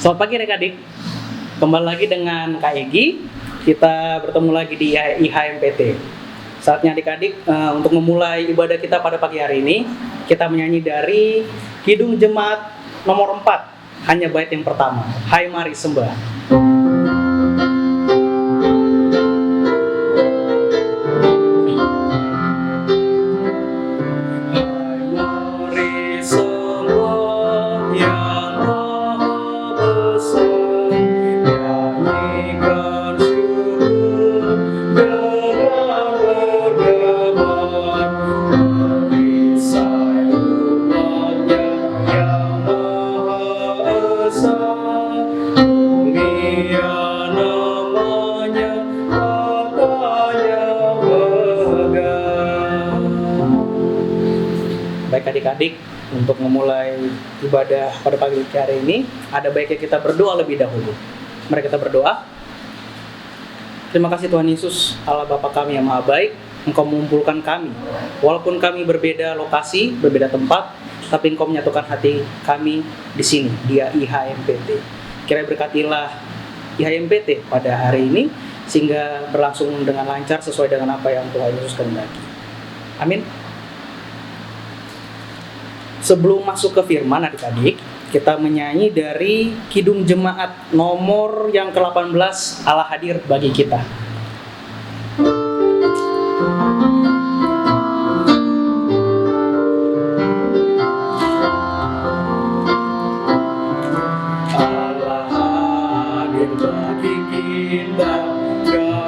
Selamat pagi adik-adik. Kembali lagi dengan Kak Egi. Kita bertemu lagi di IHMPT. Saatnya adik-adik untuk memulai ibadah kita pada pagi hari ini. Kita menyanyi dari Kidung Jemaat nomor 4, hanya bait yang pertama. Hai mari sembah. Baik adik-adik, untuk memulai ibadah pada pagi hari ini, ada baiknya kita berdoa lebih dahulu. Mari kita berdoa. Terima kasih Tuhan Yesus, Allah Bapa kami yang maha baik, Engkau mengumpulkan kami. Walaupun kami berbeda lokasi, berbeda tempat, tapi Engkau menyatukan hati kami di sini, di IHMPT. Kiranya berkatilah IHMPT pada hari ini, sehingga berlangsung dengan lancar sesuai dengan apa yang Tuhan Yesus kehendaki. Amin. Sebelum masuk ke firman adik-adik, kita menyanyi dari Kidung Jemaat nomor yang ke-18, Allah hadir bagi kita. Allah hadir bagi kita, Dia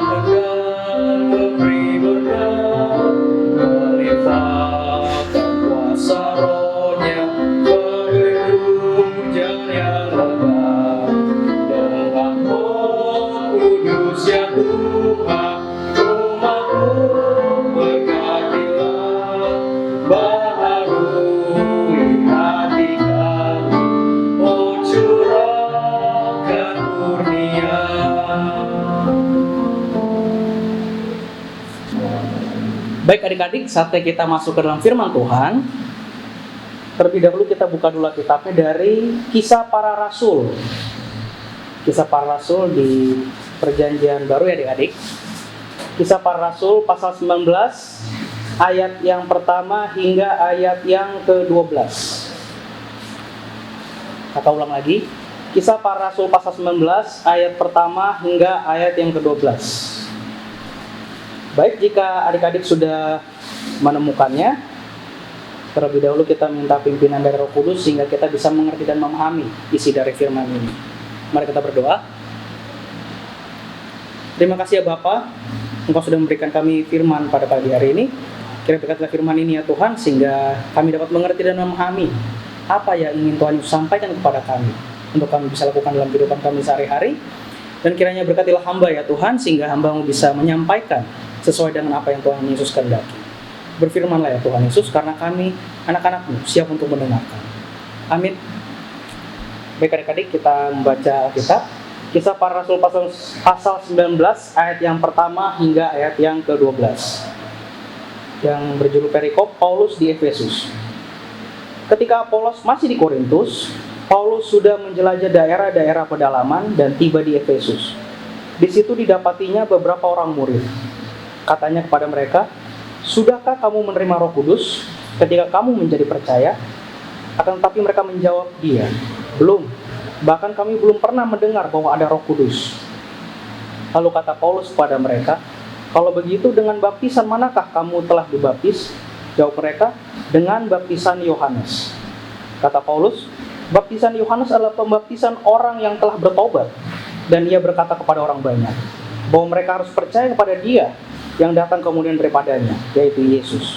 memberi berkat, melimpahkan kuasa Roh-Nya, bergerak hujan yang lebat, dengan Roh Kudus ya Tuhan, rumahku berkatilah, baharui hati kami, oh curahkan kurnia. Baik adik-adik, saatnya kita masuk ke dalam firman Tuhan. Terlebih dahulu kita buka dulu kitabnya dari Kisah Para Rasul. Kisah Para Rasul di Perjanjian Baru ya adik-adik. Kisah Para Rasul pasal 19 ayat yang pertama hingga ayat yang ke-12. Kita ulang lagi. Kisah Para Rasul pasal 19 ayat pertama hingga ayat yang ke-12. Baik, jika adik-adik sudah menemukannya, terlebih dahulu kita minta pimpinan dari Roh Kudus sehingga kita bisa mengerti dan memahami isi dari firman ini. Mari kita berdoa. Terima kasih ya Bapa, Engkau sudah memberikan kami firman pada pagi hari ini. Kiranya berkatilah firman ini ya Tuhan, sehingga kami dapat mengerti dan memahami apa yang ingin Tuhan Yesus sampaikan kepada kami, untuk kami bisa lakukan dalam kehidupan kami sehari-hari. Dan kiranya berkatilah hamba ya Tuhan, sehingga hamba-Mu bisa menyampaikan sesuai dengan apa yang Tuhan Yesus kehendaki. Berfirmanlah ya Tuhan Yesus, karena kami anak-anak-Mu siap untuk mendengarkan. Amin. Baik adik-adik, kita membaca Alkitab. Kisah Para Rasul pasal 19 ayat yang pertama hingga ayat yang ke-12, yang berjudul perikop Paulus di Efesus. Ketika Apolos masih di Korintus, Paulus sudah menjelajah daerah-daerah pedalaman dan tiba di Efesus. Di situ didapatinya beberapa orang murid. Katanya kepada mereka, "Sudahkah kamu menerima Roh Kudus ketika kamu menjadi percaya?" Akan tetapi mereka menjawab dia, "Belum, bahkan kami belum pernah mendengar bahwa ada Roh Kudus." Lalu kata Paulus kepada mereka, "Kalau begitu dengan baptisan manakah kamu telah dibaptis?" Jawab mereka, "Dengan baptisan Yohanes." Kata Paulus, "Baptisan Yohanes adalah pembaptisan orang yang telah bertobat." Dan ia berkata kepada orang banyak bahwa mereka harus percaya kepada Dia yang datang kemudian daripadanya, yaitu Yesus.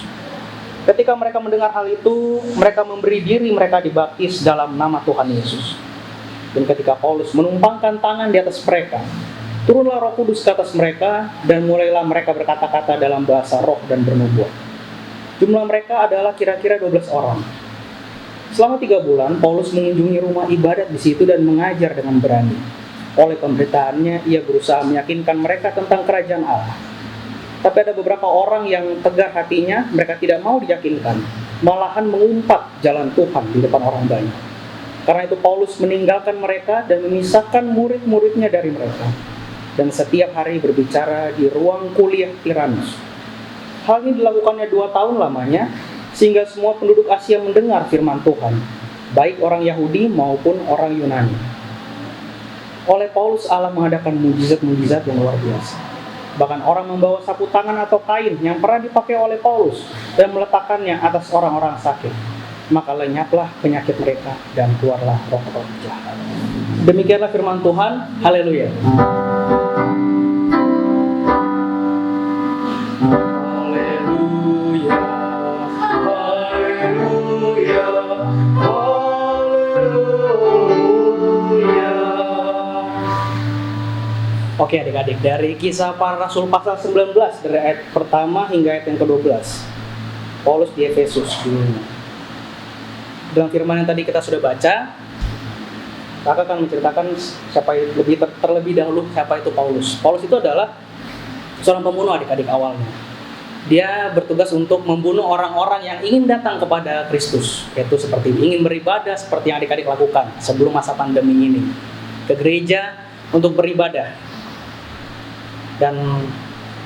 Ketika mereka mendengar hal itu, mereka memberi diri mereka dibaptis dalam nama Tuhan Yesus. Dan ketika Paulus menumpangkan tangan di atas mereka, turunlah Roh Kudus ke atas mereka, dan mulailah mereka berkata-kata dalam bahasa roh dan bernubuat. Jumlah mereka adalah kira-kira 12 orang. Selama 3 bulan, Paulus mengunjungi rumah ibadat di situ dan mengajar dengan berani. Oleh pemberitaannya, ia berusaha meyakinkan mereka tentang kerajaan Allah. Tapi ada beberapa orang yang tegar hatinya, mereka tidak mau diyakinkan, malahan mengumpat jalan Tuhan di depan orang banyak. Karena itu Paulus meninggalkan mereka dan memisahkan murid-muridnya dari mereka, dan setiap hari berbicara di ruang kuliah Tiranus. Hal ini dilakukannya 2 tahun lamanya, sehingga semua penduduk Asia mendengar firman Tuhan, baik orang Yahudi maupun orang Yunani. Oleh Paulus Allah mengadakan mujizat-mujizat yang luar biasa. Bahkan orang membawa sapu tangan atau kain yang pernah dipakai oleh Paulus dan meletakkannya atas orang-orang sakit. Maka lenyaplah penyakit mereka dan keluarlah roh-roh jahat. Demikianlah firman Tuhan. Haleluya. Haleluya. Haleluya. Haleluya. Oke adik-adik, dari Kisah Para Rasul pasal 19 dari ayat pertama hingga ayat yang ke-12. Paulus di Efesus dulunya. Dalam firman yang tadi kita sudah baca, kakak akan menceritakan siapa terlebih dahulu siapa itu Paulus. Paulus itu adalah seorang pembunuh adik-adik awalnya. Dia bertugas untuk membunuh orang-orang yang ingin datang kepada Kristus, yaitu seperti ingin beribadah seperti yang adik-adik lakukan sebelum masa pandemi ini, ke gereja untuk beribadah. Dan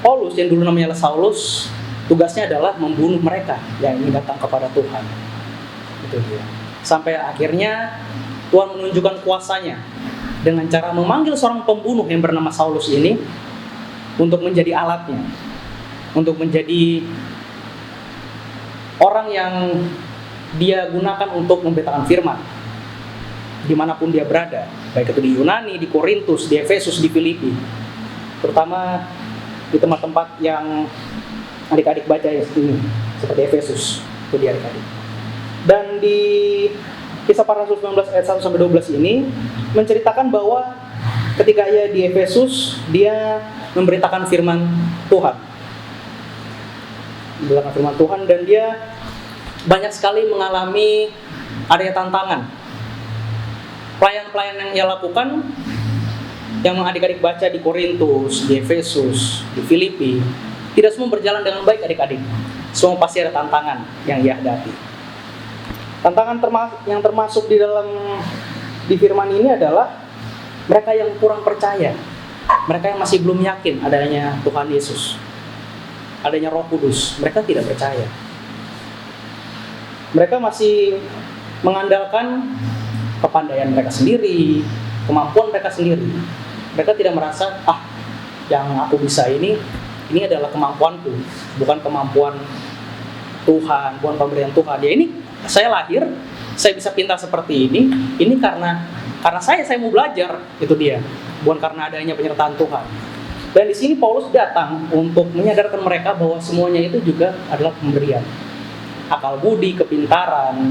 Paulus yang dulu namanya Saulus, tugasnya adalah membunuh mereka yang ingin datang kepada Tuhan. Itu dia. Sampai akhirnya Tuhan menunjukkan kuasanya dengan cara memanggil seorang pembunuh yang bernama Saulus ini untuk menjadi alatnya, untuk menjadi orang yang dia gunakan untuk memberitakan firman dimanapun dia berada, baik itu di Yunani, di Korintus, di Efesus, di Filipi, terutama di tempat-tempat yang adik-adik baca ya, ini seperti Efesus, itu dia adik-adik. Dan di Kisah Para Rasul 19 ayat 1-12 ini menceritakan bahwa ketika ia di Efesus, dia memberitakan firman Tuhan. Memberitakan firman Tuhan, dan dia banyak sekali mengalami adanya tantangan. Pelayan-pelayan yang ia lakukan, yang adik-adik baca di Korintus, di Efesus, di Filipi, tidak semua berjalan dengan baik adik-adik. Semua pasti ada tantangan yang ia hadapi. Tantangan yang termasuk di firman ini adalah mereka yang kurang percaya, mereka yang masih belum yakin adanya Tuhan Yesus, adanya Roh Kudus. Mereka tidak percaya. Mereka masih mengandalkan kepandaian mereka sendiri, kemampuan mereka sendiri. Mereka tidak merasa, yang aku bisa ini adalah kemampuanku, bukan kemampuan Tuhan, bukan pemberian Tuhan. Ya ini saya lahir, saya bisa pintar seperti ini karena saya mau belajar, itu dia, bukan karena adanya penyertaan Tuhan. Dan di sini Paulus datang untuk menyadarkan mereka bahwa semuanya itu juga adalah pemberian. Akal budi, kepintaran,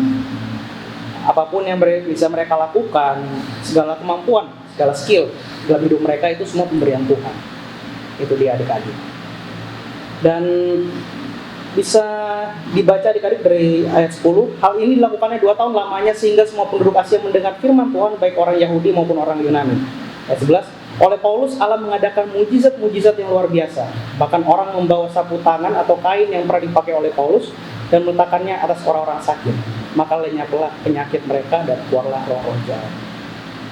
apapun yang bisa mereka lakukan, segala kemampuan, segala skill dalam hidup mereka itu semua pemberian Tuhan. Itu dia adik-adik. Dan bisa dibaca adik-adik dari ayat 10. Hal ini dilakukannya 2 tahun lamanya sehingga semua penduduk Asia mendengar firman Tuhan, baik orang Yahudi maupun orang Yunani. Ayat 11. Oleh Paulus Allah mengadakan mujizat-mujizat yang luar biasa. Bahkan orang membawa sapu tangan atau kain yang pernah dipakai oleh Paulus dan meletakkannya atas orang-orang sakit. Maka lenyaplah penyakit mereka dan keluarlah roh-roh jahat.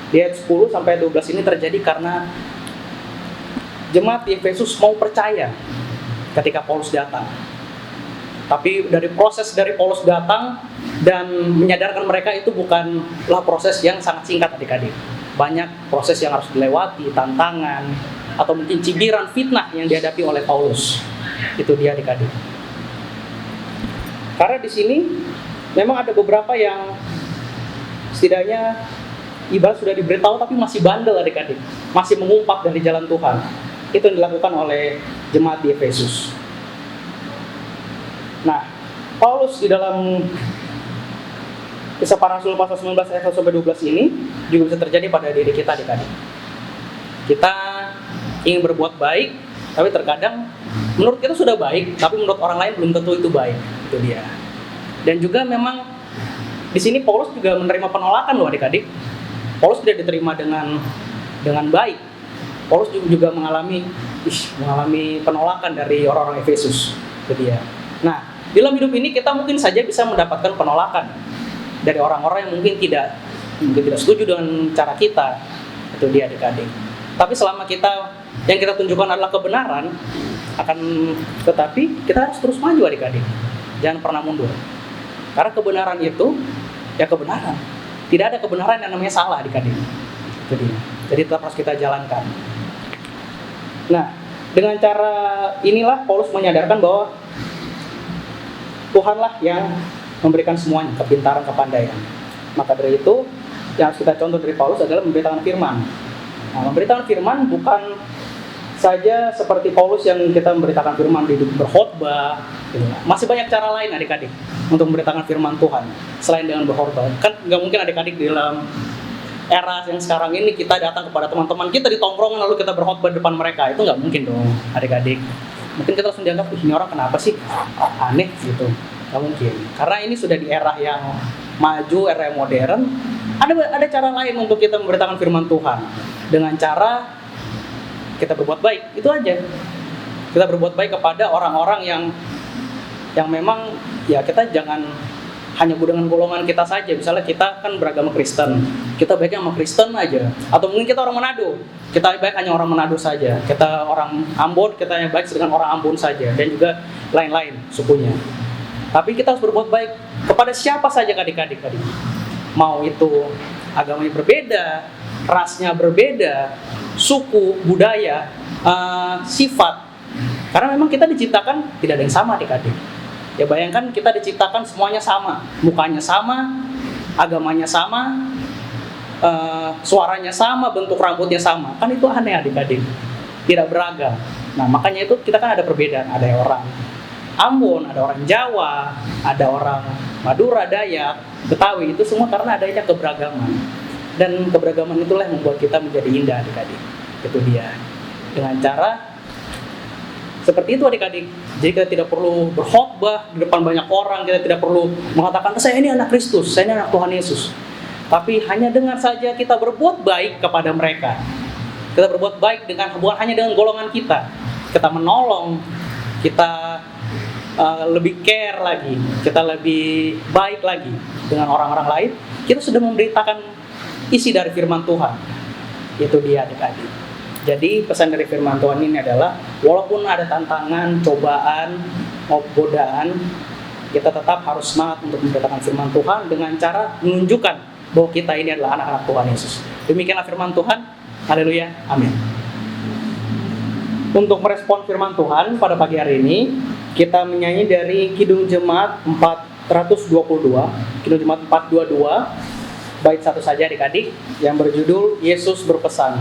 Di ayat 10 sampai 12 ini terjadi karena jemaat di Efesus mau percaya ketika Paulus datang. Tapi dari Paulus datang dan menyadarkan mereka itu bukanlah proses yang sangat singkat adik-adik. Banyak proses yang harus dilewati, tantangan, atau mungkin cibiran, fitnah yang dihadapi oleh Paulus. Itu dia adik-adik. Karena di sini memang ada beberapa yang setidaknya ibarat sudah diberitahu tapi masih bandel adik-adik. Masih mengumpat dari jalan Tuhan. Itu yang dilakukan oleh jemaat di Efesus. Nah, Paulus di dalam Kisah Para Rasul pasal 19 ayat 1-12 ini juga bisa terjadi pada diri kita adik-adik. Kita ingin berbuat baik, tapi terkadang menurut kita sudah baik, tapi menurut orang lain belum tentu itu baik. Itu dia. Dan juga memang di sini Paulus juga menerima penolakan loh adik-adik. Paulus tidak diterima dengan baik. Paulus juga mengalami penolakan dari orang-orang Efesus. Itu dia. Nah, dalam hidup ini kita mungkin saja bisa mendapatkan penolakan dari orang-orang yang mungkin tidak mungkin tidak setuju dengan cara kita, itu dia adik-adik. Tapi selama yang kita tunjukkan adalah kebenaran, tetapi kita harus terus maju adik-adik. Jangan pernah mundur. Karena kebenaran itu ya kebenaran. Tidak ada kebenaran yang namanya salah adik-adik. Itu dia. Jadi tetap harus kita jalankan. Nah, dengan cara inilah Paulus menyadarkan bahwa Tuhanlah yang memberikan semuanya, kepintaran, kepandaian. Maka dari itu, yang harus kita contoh dari Paulus adalah memberitakan firman. Nah, memberitakan firman bukan saja seperti Paulus yang kita memberitakan firman di berkhotbah. Masih banyak cara lain adik-adik untuk memberitakan firman Tuhan selain dengan berkhotbah. Kan nggak mungkin adik-adik di dalam era yang sekarang ini kita datang kepada teman-teman kita di tongkrongan lalu kita berkhotbah depan mereka. Itu nggak mungkin dong adik-adik. Mungkin kita langsung dianggap, ini orang kenapa sih aneh gitu. Nggak mungkin. Karena ini sudah di era yang maju, era yang modern. Ada cara lain untuk kita memberitakan firman Tuhan dengan cara kita berbuat baik. Itu aja. Kita berbuat baik kepada orang-orang yang memang ya kita jangan hanya dengan golongan kita saja. Misalnya kita kan beragama Kristen, kita baiknya sama Kristen aja. Atau mungkin kita orang Manado, kita baik hanya orang Manado saja. Kita orang Ambon, kita yang baik dengan orang Ambon saja. Dan juga lain-lain sukunya. Tapi kita harus berbuat baik kepada siapa saja adik-adik. Mau itu agamanya berbeda, rasnya berbeda, suku, budaya, sifat. Karena memang kita diciptakan tidak ada yang sama adik-adik. Ya bayangkan kita diciptakan semuanya sama, mukanya sama, agamanya sama, suaranya sama, bentuk rambutnya sama. Kan itu aneh adik-adik, tidak beragam. Nah makanya itu kita kan ada perbedaan, ada orang Ambon, ada orang Jawa, ada orang Madura, Dayak, Betawi, itu semua karena adanya keberagaman. Dan keberagaman itulah yang membuat kita menjadi indah adik-adik. Itu dia. Dengan cara seperti itu adik-adik. Jadi kita tidak perlu berkhotbah di depan banyak orang, kita tidak perlu mengatakan saya ini anak Kristus, saya ini anak Tuhan Yesus. Tapi hanya dengan saja kita berbuat baik kepada mereka. Kita berbuat baik bukan hanya dengan golongan kita. Kita menolong, kita lebih care lagi, kita lebih baik lagi dengan orang-orang lain. Kita sudah memberitakan isi dari firman Tuhan. Itu dia adik-adik. Jadi pesan dari firman Tuhan ini adalah walaupun ada tantangan, cobaan, godaan, kita tetap harus semangat untuk memberitakan firman Tuhan dengan cara menunjukkan bahwa kita ini adalah anak-anak Tuhan Yesus. Demikianlah firman Tuhan. Haleluya. Amin. Untuk merespon firman Tuhan pada pagi hari ini, kita menyanyi dari Kidung Jemaat 422, Kidung Jemaat 422, bait satu saja adik-adik, yang berjudul Yesus Berpesan.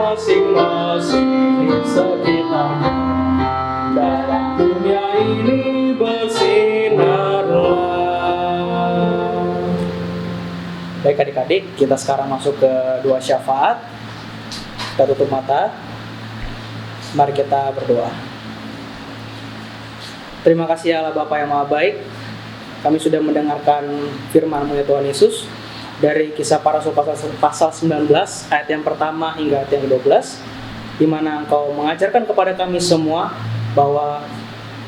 Masing-masing di sekitarnya, dalam dunia ini bersinarlah. Baik adik-adik, kita sekarang masuk ke dua syafaat. Kita tutup mata. Mari kita berdoa. Terima kasih Allah Bapa yang Maha Baik. Kami sudah mendengarkan firman-Mu ya Tuhan Yesus. Dari Kisah Para Rasul pasal 19 ayat yang pertama hingga ayat yang ke-12, di mana Engkau mengajarkan kepada kami semua bahwa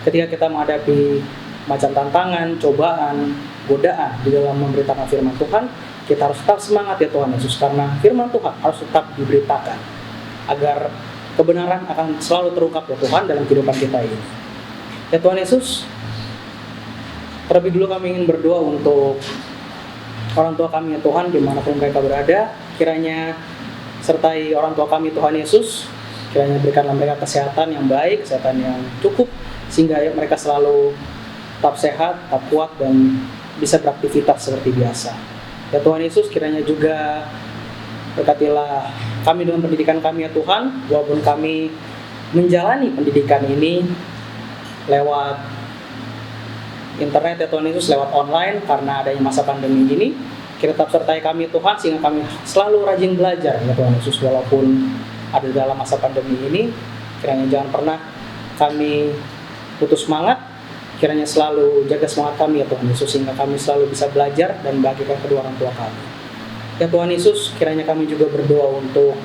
ketika kita menghadapi macam tantangan, cobaan, godaan di dalam memberitakan firman Tuhan, kita harus tetap semangat ya Tuhan Yesus, karena firman Tuhan harus tetap diberitakan agar kebenaran akan selalu terungkap ya Tuhan dalam kehidupan kita ini. Ya Tuhan Yesus, terlebih dulu kami ingin berdoa untuk orang tua kami ya Tuhan, dimanapun mereka berada. Kiranya sertai orang tua kami Tuhan Yesus. Kiranya berikanlah mereka kesehatan yang baik, kesehatan yang cukup, sehingga mereka selalu tetap sehat, tetap kuat, dan bisa beraktivitas seperti biasa. Ya Tuhan Yesus, kiranya juga berkatilah kami dengan pendidikan kami ya Tuhan. Walaupun kami menjalani pendidikan ini lewat internet ya Tuhan Yesus, lewat online karena adanya masa pandemi ini, kita tetap sertai kami Tuhan sehingga kami selalu rajin belajar ya Tuhan Yesus, walaupun ada dalam masa pandemi ini. Kiranya jangan pernah kami putus semangat, kiranya selalu jaga semangat kami ya Tuhan Yesus, sehingga kami selalu bisa belajar dan membagikan kedua orang tua kami. Ya Tuhan Yesus, kiranya kami juga berdoa untuk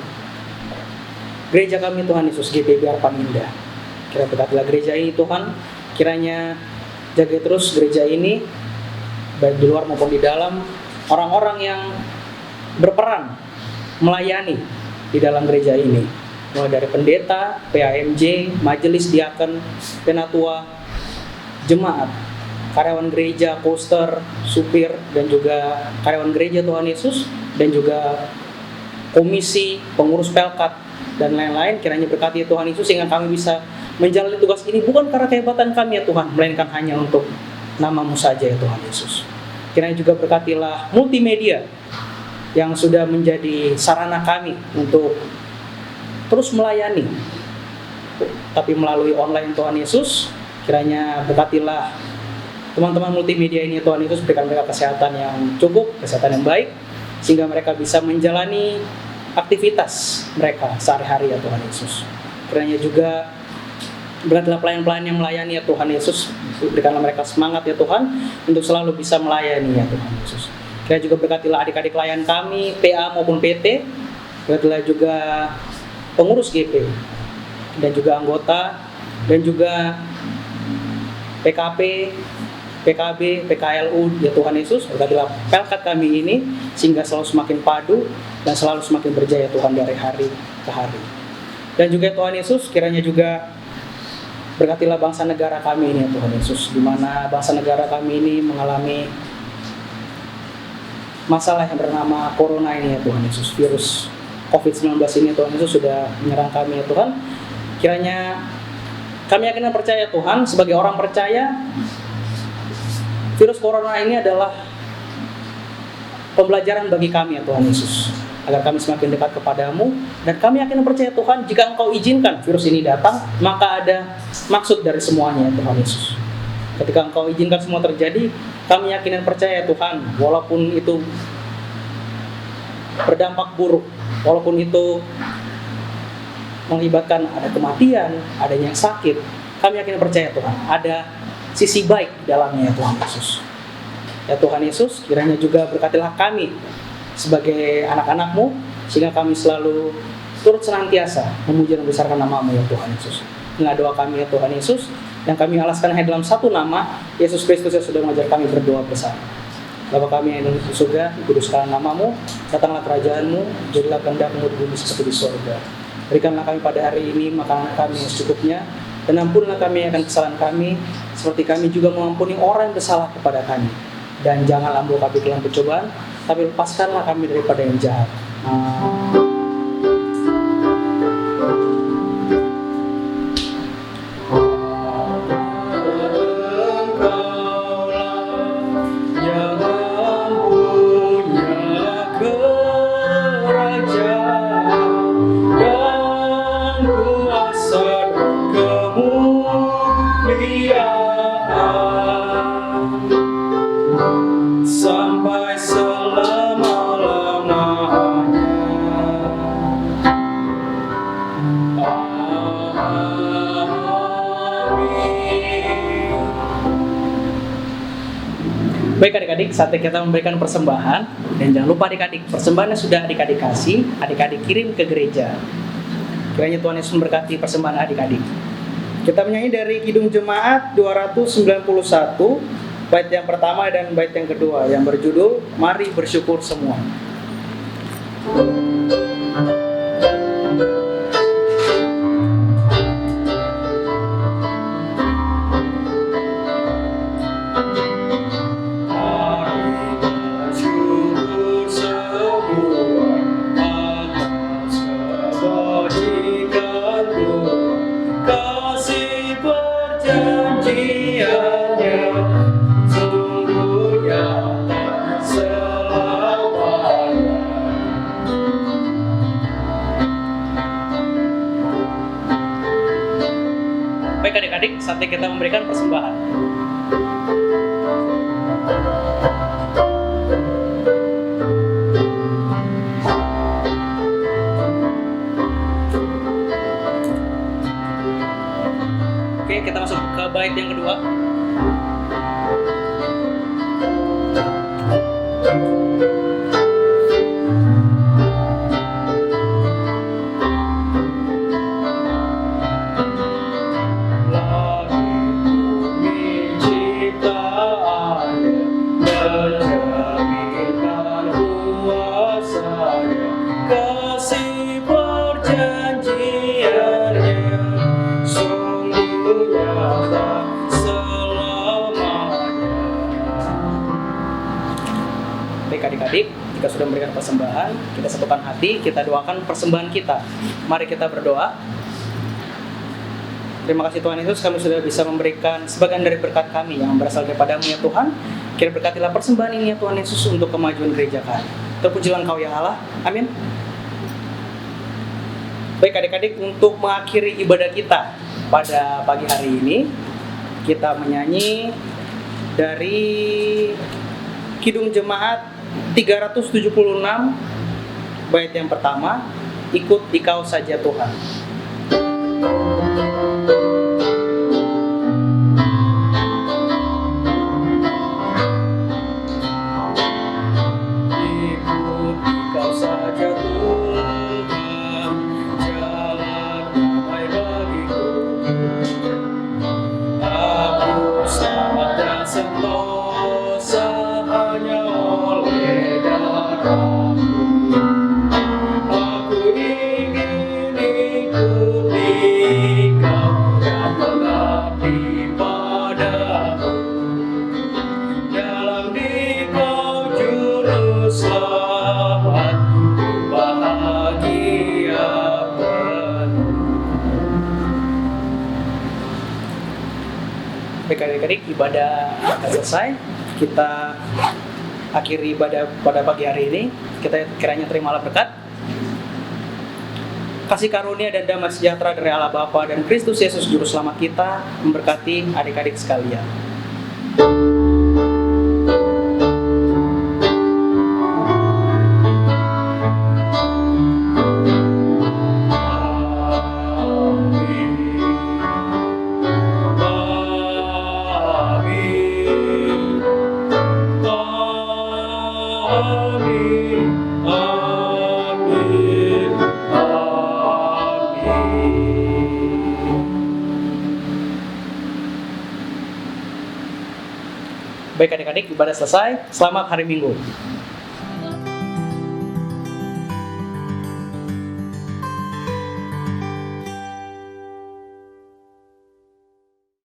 gereja kami Tuhan Yesus, GPB Harapan Indah. Kiranya berkatilah gereja ini Tuhan, kiranya jaga terus gereja ini, baik di luar maupun di dalam, orang-orang yang berperan melayani di dalam gereja ini, mulai dari pendeta, PAMJ, majelis diaken, penatua, jemaat, karyawan gereja, koster, supir, dan juga karyawan gereja Tuhan Yesus, dan juga komisi, pengurus pelkat, dan lain-lain. Kiranya berkati Tuhan Yesus sehingga kami bisa menjalani tugas ini bukan karena kehebatan kami ya Tuhan, melainkan hanya untuk nama-Mu saja ya Tuhan Yesus. Kiranya juga berkatilah multimedia yang sudah menjadi sarana kami untuk terus melayani, tapi melalui online Tuhan Yesus. Kiranya berkatilah teman-teman multimedia ini Tuhan Yesus, berikan mereka kesehatan yang cukup, kesehatan yang baik, sehingga mereka bisa menjalani aktivitas mereka sehari-hari ya Tuhan Yesus. Kiranya juga berkatilah pelayan-pelayan yang melayani ya Tuhan Yesus, berikanlah mereka semangat ya Tuhan untuk selalu bisa melayani ya Tuhan Yesus. Kiranya juga berkatilah adik-adik klien kami, PA maupun PT, berkatilah juga pengurus GP, dan juga anggota, dan juga PKP, PKB, PKLU ya Tuhan Yesus. Berkatilah pelkat kami ini sehingga selalu semakin padu dan selalu semakin berjaya Tuhan dari hari ke hari. Dan juga Tuhan Yesus, kiranya juga berkatilah bangsa negara kami ini ya Tuhan Yesus, di mana bangsa negara kami ini mengalami masalah yang bernama Corona ini ya Tuhan Yesus. Virus COVID-19 ini Tuhan Yesus sudah menyerang kami ya Tuhan. Kiranya kami yakin dan percaya Tuhan, sebagai orang percaya, virus Corona ini adalah pembelajaran bagi kami ya Tuhan Yesus, agar kami semakin dekat kepadamu. Dan kami yakin dan percaya Tuhan, jika Engkau izinkan virus ini datang, maka ada maksud dari semuanya ya Tuhan Yesus. Ketika Engkau izinkan semua terjadi, kami yakin dan percaya Tuhan, walaupun itu berdampak buruk, walaupun itu mengakibatkan ada kematian, adanya yang sakit, kami yakin dan percaya Tuhan, ada sisi baik di dalamnya ya Tuhan Yesus. Ya Tuhan Yesus, kiranya juga berkatilah kami sebagai anak-anak-Mu, sehingga kami selalu turut senantiasa memuji dan membesarkan nama-Mu ya Tuhan Yesus. Inilah doa kami ya Tuhan Yesus, yang kami alaskan hanya dalam satu nama, Yesus Kristus yang sudah mengajar kami berdoa bersama. Bapa kami yang ada di surga, dikuduskanlah nama-Mu, datanglah kerajaan-Mu, jadilah kehendak-Mu di bumi seperti di surga. Berikanlah kami pada hari ini makanan kami yang secukupnya, dan ampunilah kami akan kesalahan kami, seperti kami juga mengampuni orang yang bersalah kepada kami. Dan janganlah membawa kami ke dalam pencobaan, tapi lepaskanlah kami daripada yang jahat. Sampai selama-lamanya. Amin. Baik adik-adik, saatnya kita memberikan persembahan. Dan jangan lupa adik-adik, persembahannya sudah adik-adik kasih, adik-adik kirim ke gereja. Kiranya Tuhan Yesus memberkati persembahan adik-adik. Kita menyanyi dari Kidung Jemaat 291, bait yang pertama dan bait yang kedua, yang berjudul Mari Bersyukur Semua. Baik adik-adik, saatnya kita memberikan persembahan. Oke, kita masuk ke bait yang kedua. adik-adik, jika sudah memberikan persembahan, kita satukan hati, kita doakan persembahan kita. Mari kita berdoa. Terima kasih Tuhan Yesus, kami sudah bisa memberikan sebagian dari berkat kami yang berasal daripada-Mu ya Tuhan. Kira berkatilah persembahan ini ya Tuhan Yesus untuk kemajuan gereja kami. Terpujilah Engkau ya Allah. Amin. Baik adik-adik, untuk mengakhiri ibadah kita pada pagi hari ini, kita menyanyi dari Kidung Jemaat 376 bait yang pertama, Ikut Dikau Saja Tuhan. Baik adik-adik, ibadah akan selesai. Kita akhiri ibadah pada pagi hari ini. Kita kiranya terimalah berkat, kasih karunia dan damai sejahtera dari Allah Bapa dan Kristus Yesus Juru Selamat kita memberkati adik-adik sekalian. Baik adik-adik, ibadah selesai. Selamat hari Minggu.